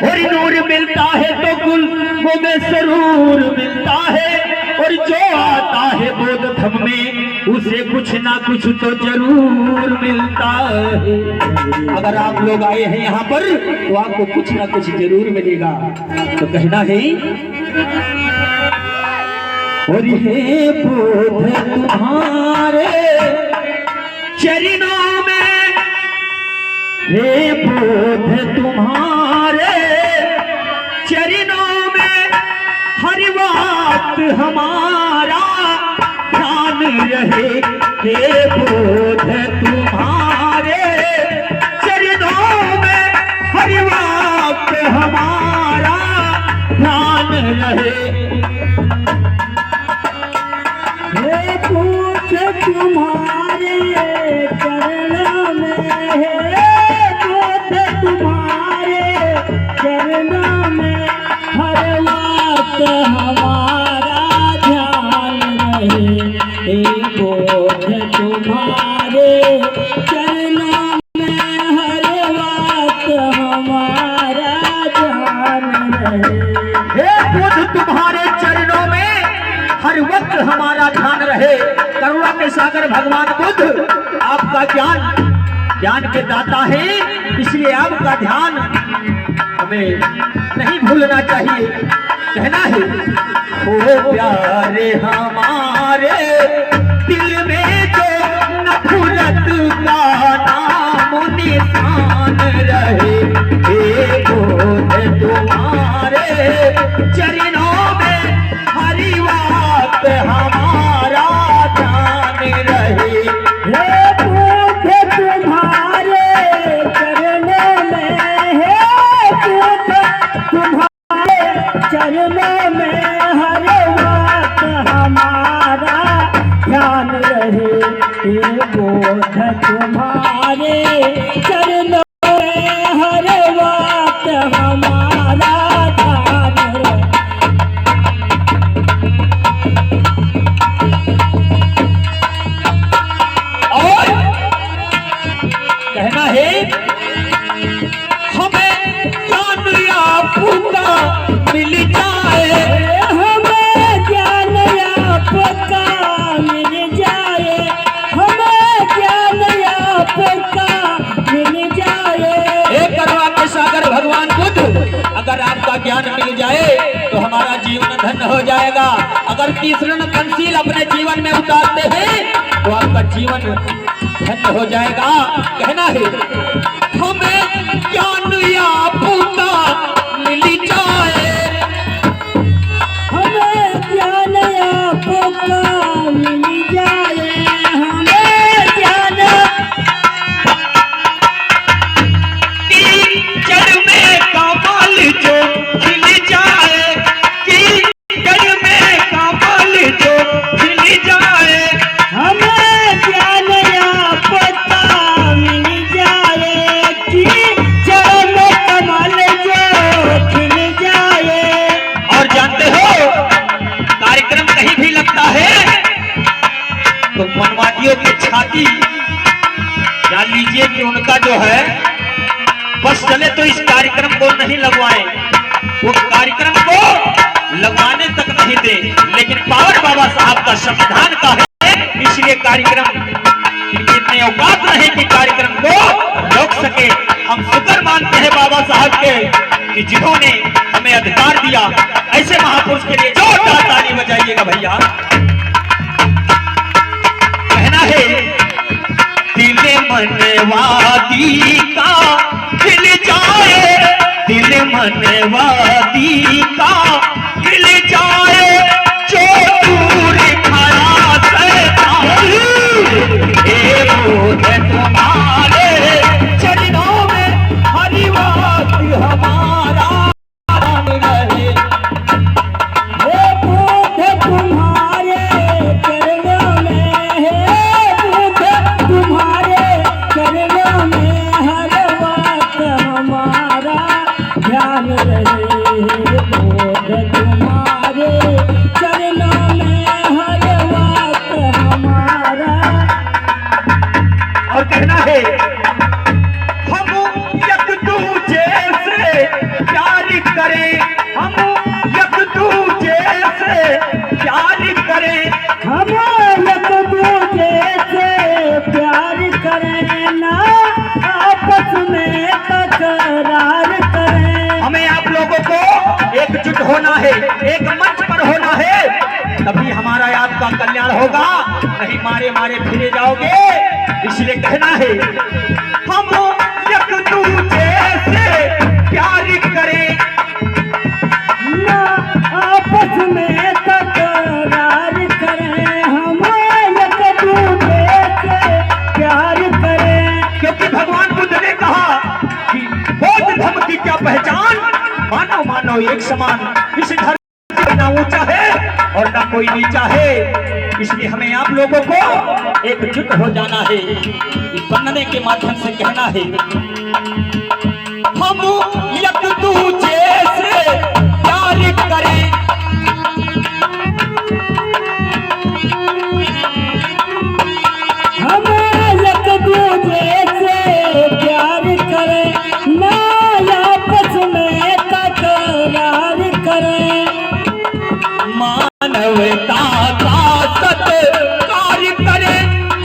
और नूर मिलता है तो गुल वो में सरूर मिलता है, और जो आता है बोध थम में उसे कुछ ना कुछ तो जरूर मिलता है। अगर आप लोग आए हैं यहाँ पर तो आपको कुछ ना कुछ जरूर मिलेगा। तो कहना है, और ये बोध तुम्हारे चरणों में, हे बोध तुम्हारे चरणों में हर वक्त हमारा ध्यान रहे। हे बोध तुम्हारे चरणों में हर वक्त हमारा ध्यान रहे। हे बोध तुम्हारे चरणों में, हे बोध तुम्हारे चरणों में हर वक्त हमारा ध्यान रहे। हे बोध तुम्हारे चरणों में हर वक्त हमारा ध्यान रहे। हे बोध तुम्हारे चरणों में हर वक्त हमारा ध्यान रहे। करुणा के सागर भगवान बुद्ध आपका ज्ञान के दाता है, इसलिए आपका ध्यान हमें नहीं भूलना चाहिए। कहना है, हो प्यारे हमारे दिल में जो नफरत का नाम निशान रहे। हे बोध तुम्हारे चरणों में हर वक्त हमारा ध्यान रहे। हे बोध तुम्हारे चरणों में, हे बोध तुम्हारे चरणों में हर वक्त हमारा ध्यान रहे। हे बोध तुम्हारे चरणों में हर वक्त हमारा ध्यान रहे। और कहना है, हमें ज्ञान आपका मिल जाए, हमें ज्ञान आपका मिल जाए, हमें ज्ञान आपका मिल जाए। हे करुणा के सागर भगवान बुद्ध, अगर आपका ज्ञान मिल जाए तो हमारा जीवन धन्य हो जाएगा। अगर तीसरा पंसील अपने जीवन में उतारते हैं तो आपका जीवन धन्य हो जाएगा। कहना है, हमें ज्ञान आपका मिल जाए, हमें ज्ञान आपका मिल जाए, हमें ज्ञान कि जड़ में कमल जो खिल जाए, कि जड़ में कमल जो खिल जाए। हमें ज्ञान आपका मिल जाए, कि जड़ में कमल जो खिल जाए। और जानते हो, कार्यक्रम कहीं भी लगता है तो मनवादियों की छाती जान लीजिए कि उनका जो है बस चले तो इस कार्यक्रम को नहीं लगवाएं, वो कार्यक्रम को लगवाने तक नहीं दे। लेकिन पावर बाबा साहब का संविधान का है, इसलिए कार्यक्रम इनकी इतने औकात नहीं कि कार्यक्रम को रोक सके। हम शुक्र मानते हैं बाबा साहब के कि जिन्होंने हमें अधिकार दिया। ऐसे महापुरुष के लिए जोरदार ताली बजाइएगा भैया। कहना है, दिल मनवादी का खिल जाए, दिल मनवादी का खिल जाए, जो दूर खड़ा शैतान। हे बोध तुम्हारे चरणों में हर वक्त हमारा ध्यान रहे। हे बोध तुम्हारे चरणों में, हे बोध तुम्हारे चरणों में हर वक्त हमारा ध्यान रहे। बोध तुम्हारे चरणों में हर वक्त हमारा। और कहना है, हम एक दूजे से प्यार करें, हम एक दूजे से प्यार करें, हम एक दूजे से प्यार करें, ना आपस में तकरार करें। हमें आप लोगों को एकजुट होना है, एक मंच पर होना है, तभी हमारा आपका कल्याण होगा, नहीं मारे मारे फिरे जाओगे। इसलिए कहना है हम एक दूजे से प्यार करें, ना आपस में तकरार करें, हम एक दूजे से प्यार करें। क्योंकि भगवान बुद्ध ने कहा कि बौद्ध धर्म की क्या पहचान, मानव मानव एक समान, इस धर्म से ना ऊंचा है और ना कोई नीचा है। इसलिए हमें आप लोगों को एकजुट हो जाना है, इस बनने के माध्यम से कहना है हम एक दूजे से प्यार करें, हम एक दूजे से प्यार करें, ना आपस में तकरार करें। मानवता का सत्कार करें,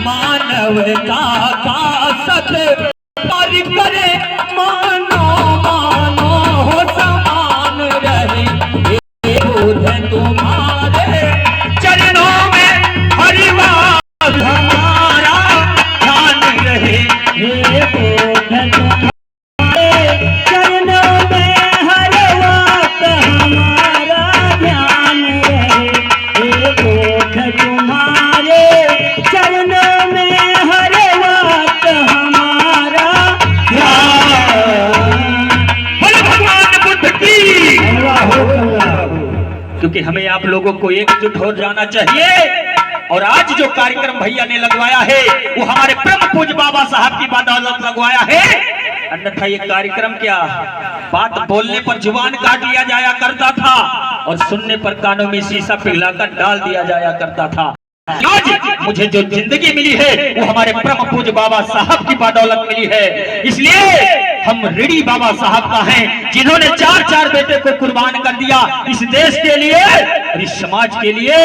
मानवता का सत्कार करें, मानो मानो हो समान रहे, ये बुद्ध तुम्हारे चरणों में हरिवास हमारा ध्यान रहे, हे बुद्ध तुम्हारे चरणों में हर वक्त हमारा ध्यान रहे, हे बुद्ध तुम्हारे चरणों में हर वक्त हमारा ध्यान। बोलो भगवान बुद्ध की। अल्लाह। क्योंकि हमें आप लोगों को एकजुट हो जाना चाहिए। और आज जो कार्यक्रम भैया ने लगवाया है वो हमारे परम पूज्य बाबा साहब की बदौलत लगवाया है, अन्यथा ये कार्यक्रम क्या, बात बोलने पर जुबान काट लिया जाया करता था और सुनने पर कानों में शीशा पिघलाकर डाल दिया जाया करता था। आज मुझे जो जिंदगी मिली है वो हमारे परम पूज्य बाबा साहब की बदौलत मिली है। इसलिए हम ऋणी बाबा साहब का हैं, जिन्होंने 4 बेटे को कुर्बान कर दिया इस देश के लिए और इस समाज के लिए।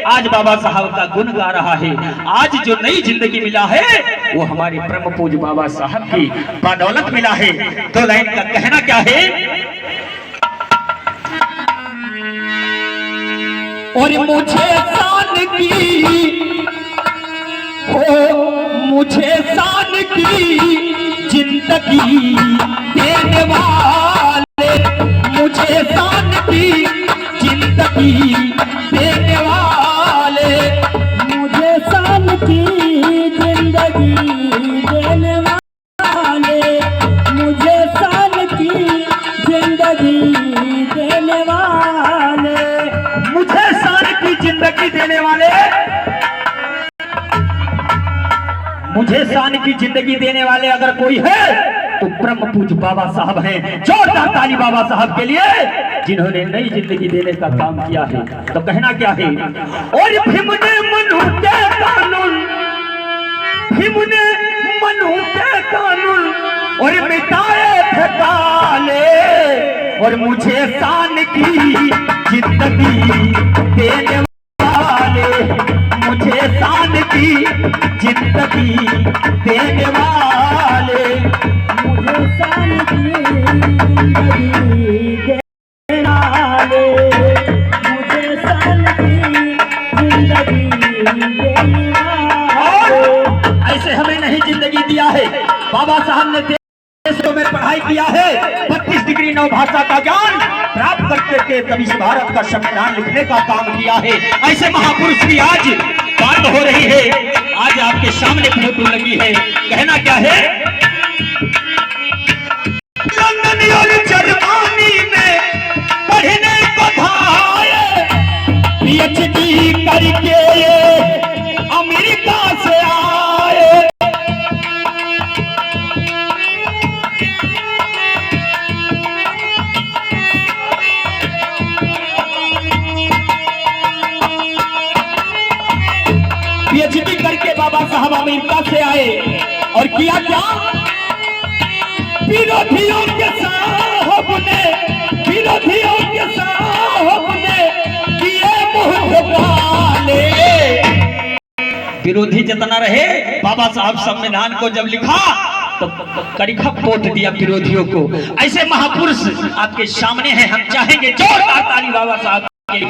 आज बाबा साहब का गुण गा रहा है। आज जो नई जिंदगी मिला है वो हमारे परम पूज्य बाबा साहब की बदौलत मिला है। 2 लाइन का कहना क्या है, और मुझे शान की हो, मुझे शान की जिंदगी देने वाले, मुझे शान की जिंदगी देने वाले, मुझे शान की जिंदगी देने वाले, मुझे शान की जिंदगी देने वाले। मुझे शान की जिंदगी देने वाले, मुझे शान की जिंदगी देने वाले अगर कोई है तो परम पूज्य बाबा साहब हैं। जोरदार ताली बाबा साहब के लिए, जिन्होंने नई जिंदगी देने का काम किया है। तो कहना क्या है, और भीम ने मनु के कानून, भीम ने मनु के कानून और मिटाए थे काले, और मुझे शान की जिंदगी देने वाले, मुझे शान की जिंदगी देने वाले, मुझे शान की जिंदगी देने वाले, मुझे शान की जिंदगी देने वाले। ऐसे हमें नहीं जिंदगी दिया है। बाबा साहब ने देशों में पढ़ाई किया है, 32 डिग्री 9 भाषा का ज्ञान प्राप्त करके तभी से भारत का संविधान लिखने का काम किया है। ऐसे महापुरुष की आज बात हो रही है, आज आपके सामने फोटो लगी है। कहना क्या है, लंदन और जर्मनी में पढ़ने को धाए, PhD करके अमेरिका से आए, PhD करके बाबा साहब अमेरिका से आए और किया क्या, विरोधियों के साहब ने, विरोधी विरोधी जितना रहे, बाबा साहब संविधान को जब लिखा तो करीखा पोत दिया विरोधियों को। ऐसे महापुरुष आपके सामने हैं, हम चाहेंगे जोरदार ताली बाबा साहब के लिए।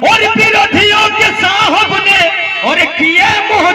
और विरोधियों के साहब ने और किए मुँह